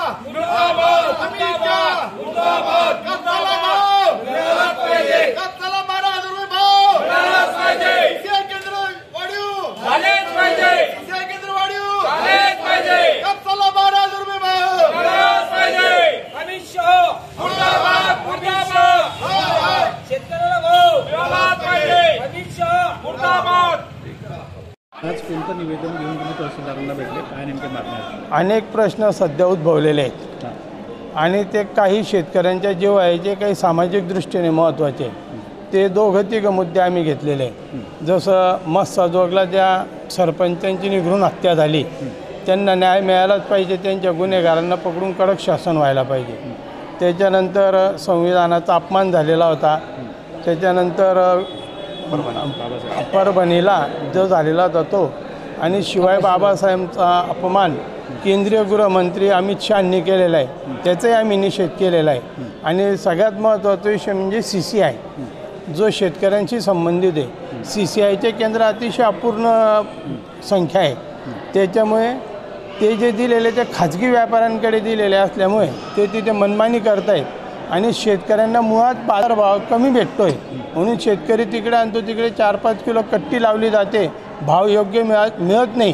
मुर्दाबाद मुर्दाबाद मुर्दाबाद कत्तला भाव मिळालाच पाहिजे कत्तला 12,000 रुपये भाव मिळालाच पाहिजे सीसीआय केंद्र वाढीव झालेच पाहिजे सीसीआय केंद्र वाढीव झालेच पाहिजे कत्तला 12,000 रुपये भाव मिळालाच पाहिजे अमित शहा मुर्दाबाद मुर्दाबाद शेतकऱ्याला भाव मिळालाच पाहिजे अमित शहा मुर्दाबाद। आज कोणतं निवेदन घेऊन तुम्ही तहसीलदारांना भेटले, काय नेमके मागण्या? अनेक प्रश्न सध्या उद्भवलेले आहेत आणि ते काही शेतकऱ्यांच्या जीव आहे जे काही सामाजिक दृष्टीने महत्त्वाचे ते दोघं तिघं मुद्दे आम्ही घेतलेले आहेत। जसं मस्साजोगला ज्या सरपंचांची निघून हत्या झाली त्यांना न्याय मिळालाच पाहिजे, त्यांच्या गुन्हेगारांना पकडून कडक शासन व्हायला पाहिजे। त्याच्यानंतर संविधानाचा अपमान झालेला होता, त्याच्यानंतर परभणीला जो झालेला होता तो, आणि शिवाय बाबासाहेबांचा अपमान केंद्रीय गृहमंत्री अमित शहांनी केलेला आहे त्याचाही आम्ही निषेध केलेला आहे। आणि सगळ्यात महत्त्वाचा विषय म्हणजे CCI जो शेतकऱ्यांशी संबंधित आहे। CCIचे केंद्र अतिशय अपूर्ण संख्या आहे, त्याच्यामुळे ते जे दिलेले ते खाजगी व्यापाऱ्यांकडे दिलेले असल्यामुळे ते तिथे मनमानी करत आहेत आणि शेतकऱ्यांना मुळात बाजारभाव कमी भेटतो आहे म्हणून शेतकरी तिकडे आणतो, तिकडे 4-5 किलो कट्टी लावली जाते, भाव योग्य मिळत नाही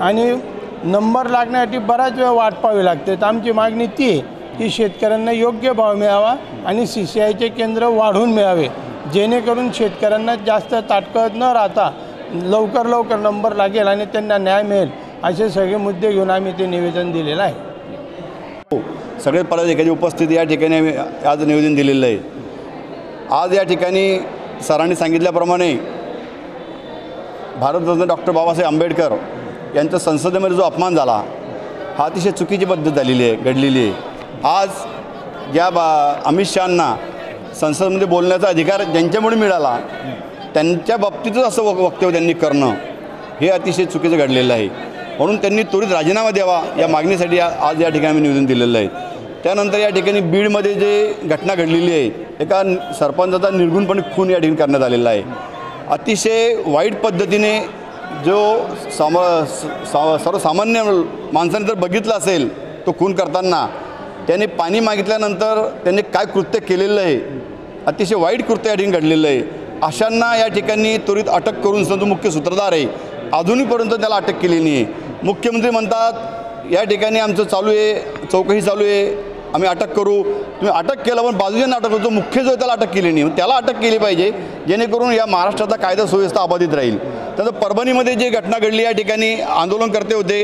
आणि नंबर लागण्यासाठी बराच वेळ वाट पाहावी लागते। तर आमची मागणी ती आहे की शेतकऱ्यांना योग्य भाव मिळावा आणि CCIचे केंद्र वाढवून मिळावे जेणेकरून शेतकऱ्यांना जास्त ताटकळत न राहता लवकर नंबर लागेल आणि त्यांना न्याय मिळेल। असे सगळे मुद्दे घेऊन आम्ही ते निवेदन दिलेलं आहे। सगळे पदाधिकारी उपस्थित या ठिकाणी आज निवेदन दिलेलं आहे। आज या ठिकाणी सरांनी सांगितल्याप्रमाणे भारतरत्न डॉक्टर बाबासाहेब आंबेडकर यांचा संसदेमध्ये जो अपमान झाला हा अतिशय चुकीची पद्धत झालेली आहे, घडलेली आहे। आज ज्या अमित शहांना संसदेमध्ये बोलण्याचा अधिकार ज्यांच्यामुळे मिळाला त्यांच्या बाबतीतच असं वक्तव्य त्यांनी करणं हे अतिशय चुकीचं घडलेलं आहे, म्हणून त्यांनी त्वरित राजीनामा द्यावा या मागणीसाठी आज या ठिकाणी आम्ही निवेदन दिलेलं आहे। त्यानंतर या ठिकाणी बीडमध्ये जे घटना घडलेली आहे, एका सरपंचाचा निर्गुणपणे खून या ठिकाणी करण्यात आलेला आहे। अतिशय वाईट पद्धतीने जो सर्वसामान्य माणसाने जर बघितलं असेल तो खून करताना त्याने पाणी मागितल्यानंतर त्यांनी काय कृत्य केलेलं आहे, अतिशय वाईट कृत्य या ठिकाणी घडलेलं आहे। अशांना या ठिकाणी त्वरित अटक करून जो मुख्य सूत्रधार आहे अजूनपर्यंत त्याला अटक केलेली नाही आहे। मुख्यमंत्री म्हणतात या ठिकाणी आमचं चालू आहे, चौकशी चालू आहे, आम्ही अटक करू। तुम्ही अटक केलं पण बाजूने अटक करतो, मुख्य जो त्याला अटक केली नाही, त्याला अटक केली पाहिजे जेणेकरून या महाराष्ट्राचा कायदा सुव्यवस्था अबाधित राहील। त्यानंतर परभणीमध्ये जी घटना घडली या ठिकाणी आंदोलनकर्ते होते,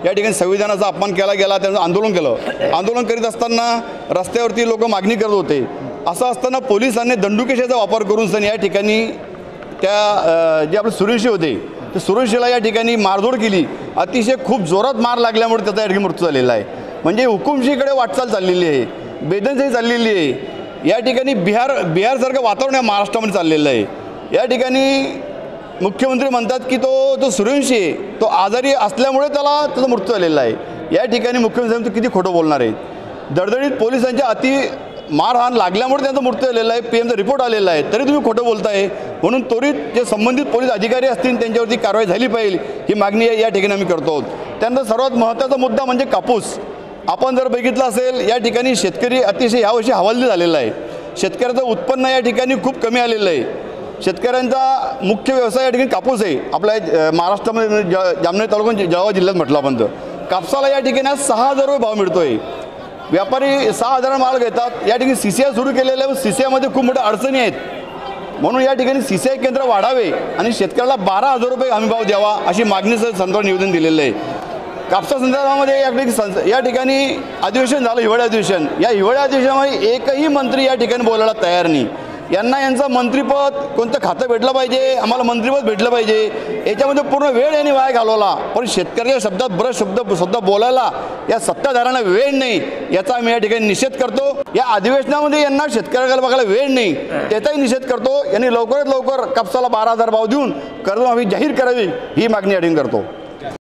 या ठिकाणी संविधानाचा अपमान केला गेला, त्यांचं आंदोलन केलं। आंदोलन करीत असताना रस्त्यावरती लोक मागणी करत होते, असं असताना पोलिसांनी दंडुकेशाचा वापर करून या ठिकाणी त्या जे आपले सुरेशी होते तर सुरेशीला या ठिकाणी मारझोड केली। अतिशय खूप जोरात मार लागल्यामुळे त्याचा या ठिकाणी मृत्यू झालेला आहे। म्हणजे हुकुमशाहीकडे वाटचाल चाललेली आहे, बेदनशाही चाललेली आहे। या ठिकाणी बिहारसारखं वातावरण या महाराष्ट्रामध्ये चाललेलं आहे। या ठिकाणी मुख्यमंत्री म्हणतात की तो सूर्यवंशी आहे, तो आजारी असल्यामुळे त्याचा मृत्यू झालेला आहे। या ठिकाणी मुख्यमंत्री किती खोटं बोलणार आहेत। दडदडीत पोलिसांच्या मारहाण लागल्यामुळे त्यांचा मृत्यू झालेला आहे, PMचा रिपोर्ट आलेला आहे, तरी तुम्ही खोटं बोलताय। म्हणून त्वरित जे संबंधित पोलीस अधिकारी असतील त्यांच्यावरती कारवाई झाली पाहिजे ही मागणी या ठिकाणी आम्ही करतो आहोत। त्यानंतर सर्वात महत्त्वाचा मुद्दा म्हणजे कापूस। आपण जर बघितलं असेल या ठिकाणी शेतकरी अतिशय यावर्षी हवालदिल झालेला आहे। शेतकऱ्याचं उत्पन्न या ठिकाणी खूप कमी आलेलं आहे। शेतकऱ्यांचा मुख्य व्यवसाय या ठिकाणी कापूस आहे। आपल्या महाराष्ट्रामध्ये जामनेर तालुका जळगाव जिल्ह्यात म्हटलं आपण तर कापसाला या ठिकाणी आज 6,000 रुपये भाव मिळतोय। व्यापारी 6,000 माल घेतात। या ठिकाणी CCI सुरू केलेलं आहे, CCIमध्ये खूप मोठ्या अडचणी आहेत, म्हणून या ठिकाणी CCI केंद्र वाढावे आणि शेतकऱ्याला 12,000 रुपये हमीभाव द्यावा अशी मागणीचं संदर्भात निवेदन दिलेलं आहे। कापसा संदर्भामध्ये या ठिकाणी अधिवेशन झालं, हिवाळी अधिवेशन। या हिवाळी अधिवेशनामध्ये एकही मंत्री या ठिकाणी बोलायला तयार नाही। यांचं मंत्रिपद कोणतं खातं भेटलं पाहिजे, आम्हाला मंत्रिपद भेटलं पाहिजे, याच्यामध्ये पूर्ण वेळ यांनी वाया घालवला। पण शेतकऱ्याच्या शब्दात बरेच शब्द बोलायला या सत्ताधाऱ्यांना वेळ नाही, याचा आम्ही या ठिकाणी निषेध करतो। या अधिवेशनामध्ये यांना शेतकऱ्याला बघायला वेळ नाही, त्याचाही निषेध करतो। यांनी लवकरात लवकर कापसाला 12,000 भाव देऊन कर्जमाफी जाहीर करावी ही मागणी या ठिकाणी करतो।